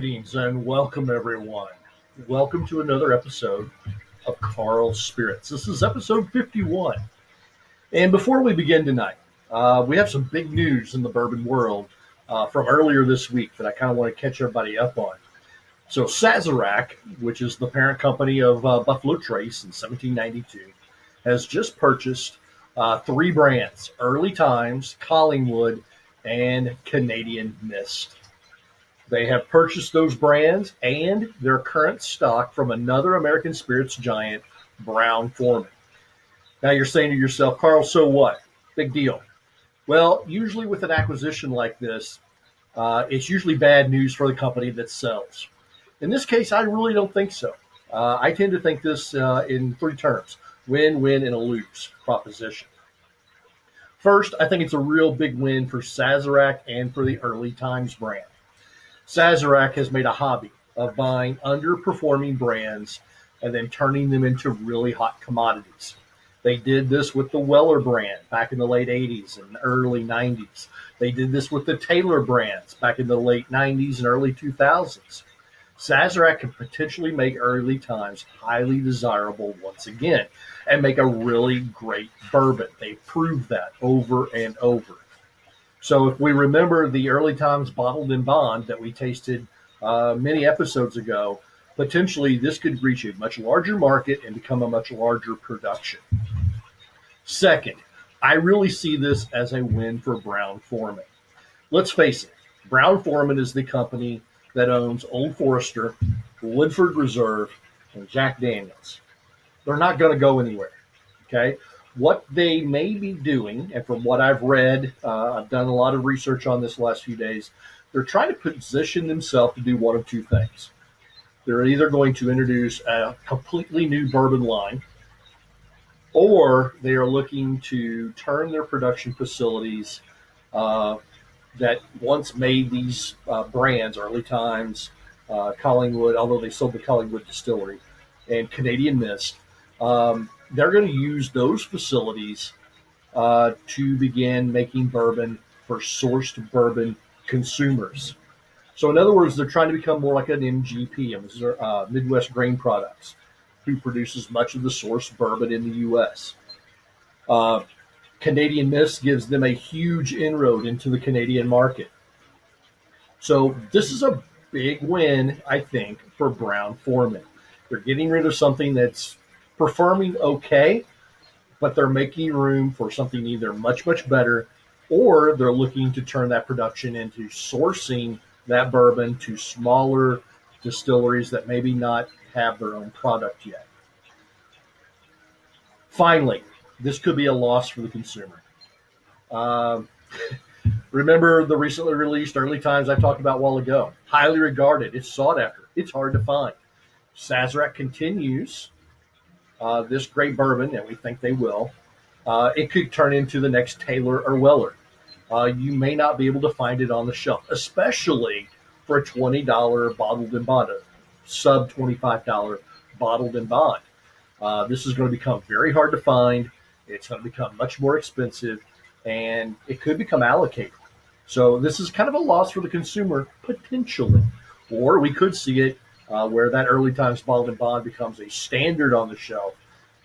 Greetings and welcome, everyone. Welcome to another episode of Karls Spirits. This is episode 51. And before we begin tonight, we have some big news in the bourbon world from earlier this week that I kind of want to catch everybody up on. So, Sazerac, which is the parent company of Buffalo Trace in 1792, has just purchased three brands: Early Times, Collingwood, and Canadian Mist. They have purchased those brands and their current stock from another American spirits giant, Brown-Forman. Now you're saying to yourself, Carl, so what? Big deal. Well, usually with an acquisition like this, it's usually bad news for the company that sells. In this case, I really don't think so. I tend to think this in three terms: win, win, and a lose proposition. First, I think it's a real big win for Sazerac and for the Early Times brand. Sazerac has made a hobby of buying underperforming brands and then turning them into really hot commodities. They did this with the Weller brand back in the late 80s and early 90s. They did this with the Taylor brands back in the late 90s and early 2000s. Sazerac can potentially make Early Times highly desirable once again and make a really great bourbon. They've proved that over and over. So if we remember the Early Times bottled in bond that we tasted many episodes ago, potentially this could reach a much larger market and become a much larger production. Second, I really see this as a win for Brown-Forman. Let's face it, Brown-Forman is the company that owns Old Forester, Woodford Reserve, and Jack Daniels. They're not going to go anywhere. Okay. What they may be doing, and from what I've read, I've done a lot of research on this last few days, they're trying to position themselves to do one of two things. They're either going to introduce a completely new bourbon line, or they are looking to turn their production facilities that once made these brands, Early Times, Collingwood, although they sold the Collingwood distillery, and Canadian Mist, they're going to use those facilities to begin making bourbon for sourced bourbon consumers. So, in other words, they're trying to become more like an MGP, Midwest Grain Products, who produces much of the sourced bourbon in the U.S. Canadian Mist gives them a huge inroad into the Canadian market. So, this is a big win, I think, for Brown-Forman. They're getting rid of something that's performing okay, but they're making room for something either much, much better, or they're looking to turn that production into sourcing that bourbon to smaller distilleries that maybe not have their own product yet. Finally, this could be a loss for the consumer. Um, Remember the recently released Early Times I talked about a while ago? Highly regarded. It's sought after. It's hard to find. Sazerac continues this great bourbon, and we think they will. It could turn into the next Taylor or Weller. You may not be able to find it on the shelf, especially for a $20 bottled in bond, a sub $25 bottled in bond. This is going to become very hard to find. It's going to become much more expensive, and it could become allocated. So this is kind of a loss for the consumer, potentially. Or we could see it where that Early Times bottled in bond becomes a standard on the shelf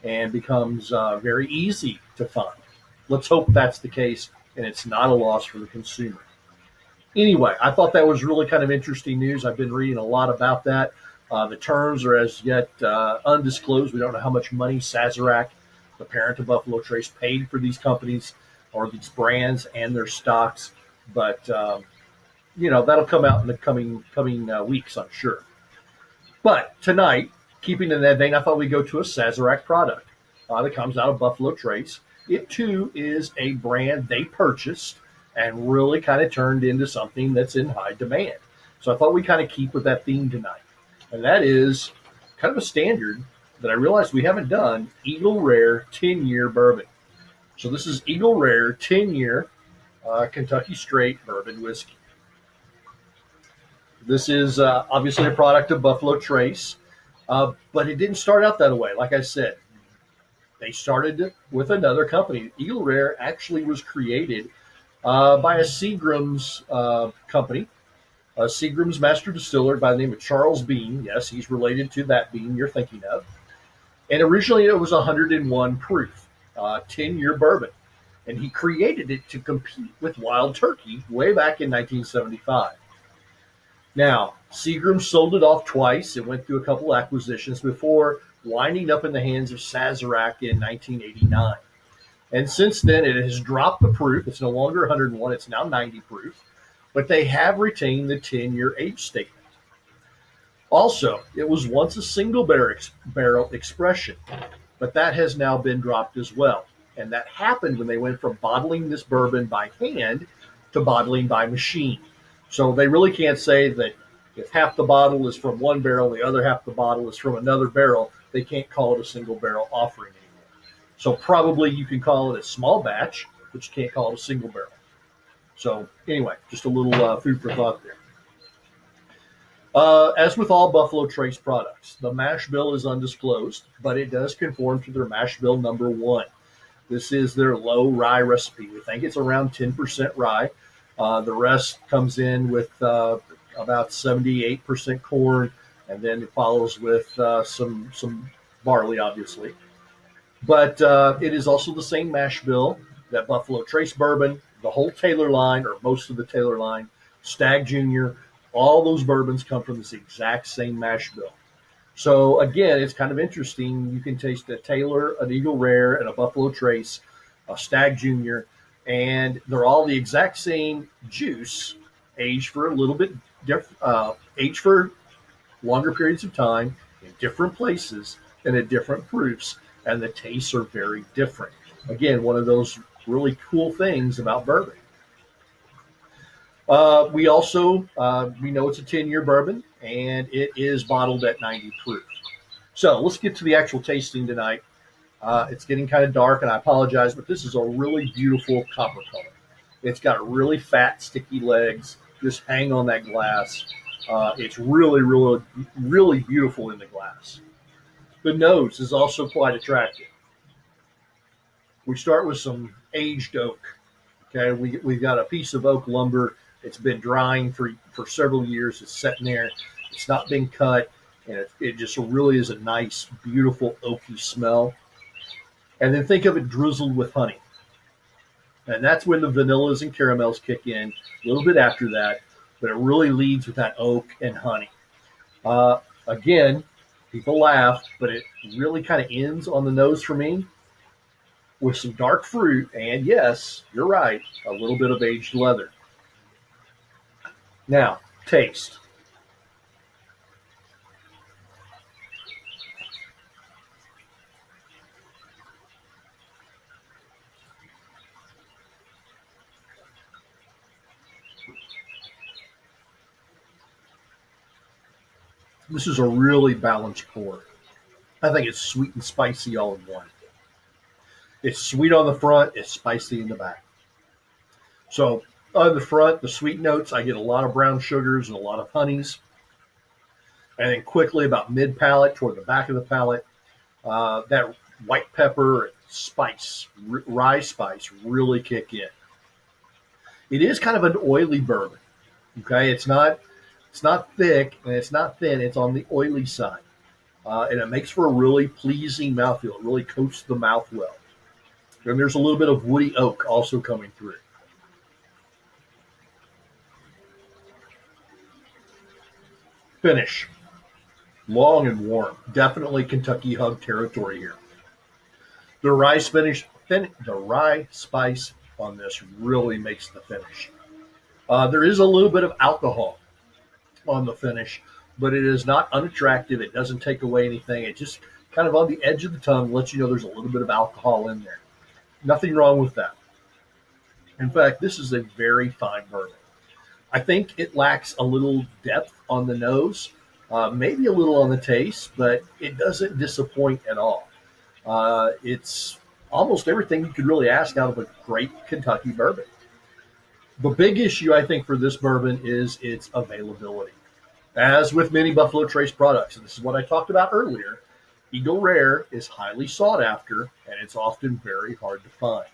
and becomes very easy to find. Let's hope that's the case and it's not a loss for the consumer. Anyway, I thought that was really kind of interesting news. I've been reading a lot about that. The terms are as yet undisclosed. We don't know how much money Sazerac, the parent of Buffalo Trace, paid for these companies or these brands and their stocks. But, that'll come out in the coming weeks, I'm sure. But tonight, keeping in that vein, I thought we'd go to a Sazerac product that comes out of Buffalo Trace. It, too, is a brand they purchased and really kind of turned into something that's in high demand. So I thought we'd kind of keep with that theme tonight. And that is kind of a standard that I realized we haven't done, Eagle Rare 10-year bourbon. So this is Eagle Rare 10-year Kentucky Straight bourbon whiskey. This is obviously a product of Buffalo Trace, but it didn't start out that way. Like I said, they started with another company. Eagle Rare actually was created by a Seagram's company Seagram's master distiller by the name of Charles Bean. Yes, he's related to that Bean you're thinking of. And originally it was 101 proof, 10-year bourbon. And he created it to compete with Wild Turkey way back in 1975. Now, Seagram sold it off twice. It went through a couple acquisitions before winding up in the hands of Sazerac in 1989. And since then, it has dropped the proof. It's no longer 101, it's now 90 proof. But they have retained the 10-year age statement. Also, it was once a single barrel expression, but that has now been dropped as well. And that happened when they went from bottling this bourbon by hand to bottling by machine. So they really can't say that if half the bottle is from one barrel, the other half the bottle is from another barrel, they can't call it a single barrel offering anymore. So probably you can call it a small batch, but you can't call it a single barrel. So anyway, just a little food for thought there. As with all Buffalo Trace products, the mash bill is undisclosed, but it does conform to their mash bill number 1. This is their low rye recipe. We think it's around 10% rye. The rest comes in with about 78% corn, and then it follows with some barley, obviously. But it is also the same mash bill that Buffalo Trace bourbon, the whole Taylor line, or most of the Taylor line, Stag Junior, all those bourbons come from this exact same mash bill. So again, it's kind of interesting. You can taste a Taylor, an Eagle Rare, and a Buffalo Trace, a Stag Junior, and they're all the exact same juice, aged for a little bit different, aged for longer periods of time in different places and at different proofs, and the tastes are very different. Again, one of those really cool things about bourbon. We also we know it's a 10-year bourbon, and it is bottled at 90 proof. So let's get to the actual tasting tonight. It's getting kind of dark, and I apologize, but this is a really beautiful copper color. It's got really fat, sticky legs. Just hang on that glass. It's really, really, really beautiful in the glass. The nose is also quite attractive. We start with some aged oak. Okay, we've got a piece of oak lumber. It's been drying for several years. It's sitting there. It's not been cut, and it just really is a nice, beautiful oaky smell. And then think of it drizzled with honey. And that's when the vanillas and caramels kick in a little bit after that, but it really leads with that oak and honey. Again, people laugh, but it really kind of ends on the nose for me with some dark fruit, and yes, you're right, a little bit of aged leather. Now, taste. This is a really balanced pour. I think it's sweet and spicy all in one. It's sweet on the front, it's spicy in the back. So on the front, the sweet notes, I get a lot of brown sugars and a lot of honeys. And then quickly, about mid-palate, toward the back of the palate, that white pepper and spice, rye spice, really kick in. It is kind of an oily bourbon. Okay, it's not thick and it's not thin. It's on the oily side, and it makes for a really pleasing mouthfeel. It really coats the mouth well. And there's a little bit of woody oak also coming through. Finish. Long and warm. Definitely Kentucky hug territory here. The rye spice on this really makes the finish. There is a little bit of alcohol on the finish, but it is not unattractive. It doesn't take away anything. It just kind of on the edge of the tongue lets you know there's a little bit of alcohol in there. Nothing wrong with that. In fact, this is a very fine bourbon. I think it lacks a little depth on the nose, maybe a little on the taste, but it doesn't disappoint at all. It's almost everything you could really ask out of a great Kentucky bourbon. The big issue, I think, for this bourbon is its availability. As with many Buffalo Trace products, and this is what I talked about earlier, Eagle Rare is highly sought after, and it's often very hard to find.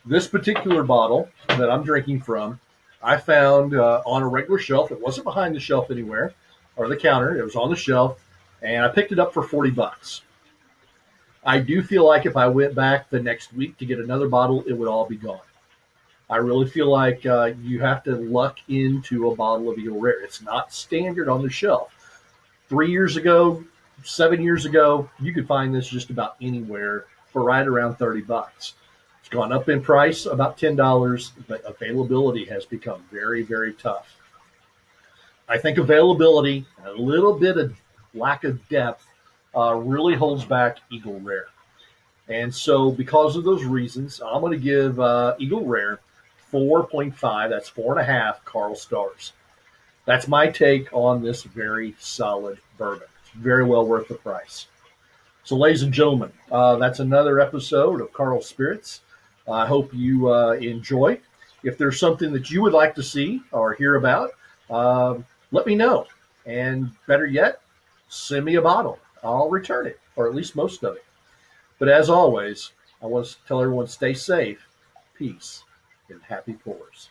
This particular bottle that I'm drinking from, I found on a regular shelf. It wasn't behind the shelf anywhere or the counter. It was on the shelf, and I picked it up for $40. I do feel like if I went back the next week to get another bottle, it would all be gone. I really feel like you have to luck into a bottle of Eagle Rare. It's not standard on the shelf. 3 years ago, 7 years ago, you could find this just about anywhere for right around $30. It's gone up in price about $10, but availability has become very, very tough. I think availability, a little bit of lack of depth, really holds back Eagle Rare. And so, because of those reasons, I'm going to give Eagle Rare 4.5. That's 4.5 Karl stars. That's my take on this very solid bourbon. It's very well worth the price. So, ladies and gentlemen, that's another episode of Karls Spirits. I hope you enjoy. If there's something that you would like to see or hear about, let me know. And better yet, send me a bottle. I'll return it, or at least most of it. But as always, I want to tell everyone stay safe, peace, and happy pours.